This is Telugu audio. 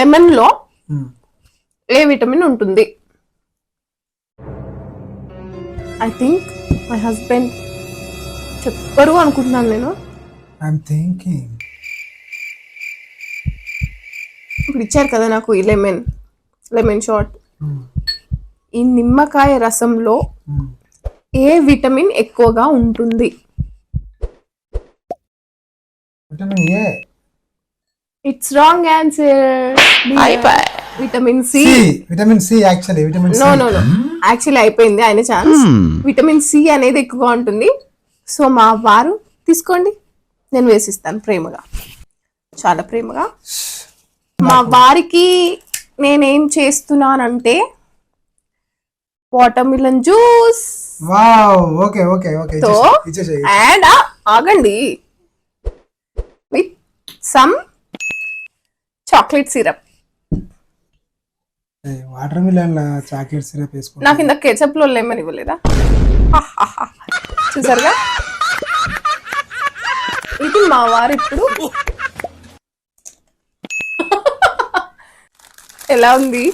లెమన్ లో ఏ విటమిన్ ఉంటుంది? ఐ థింక్ మై హస్బెండ్ చెప్పరు అనుకుంటున్నాను నేను. ఇప్పుడు ఇచ్చారు కదా నాకు ఈ లెమన్ షాట్. ఈ నిమ్మకాయ రసంలో ఏ విటమిన్ ఎక్కువగా ఉంటుంది? It's wrong answer. Vitamin C. Actually అయిపోయింది ఆయన ఛాన్స్. విటమిన్ సి అనేది ఎక్కువగా ఉంటుంది. సో మా వారు తీసుకోండి, నేను వేసిస్తాను ప్రేమగా, చాలా ప్రేమగా. మా వారికి నేనేం చేస్తున్నానంటే వాటర్మిలన్ జ్యూస్ అండ్ ఆగండి, with some chocolate syrup. Watermelon chocolate syrup వేసుకో. నాకు ఇంత కెచప్ లో లెమన్ ఇవ్వలేదా? చూసారుగా, ఇది మా వారు ఇప్పుడు. ఎలా ఉంది?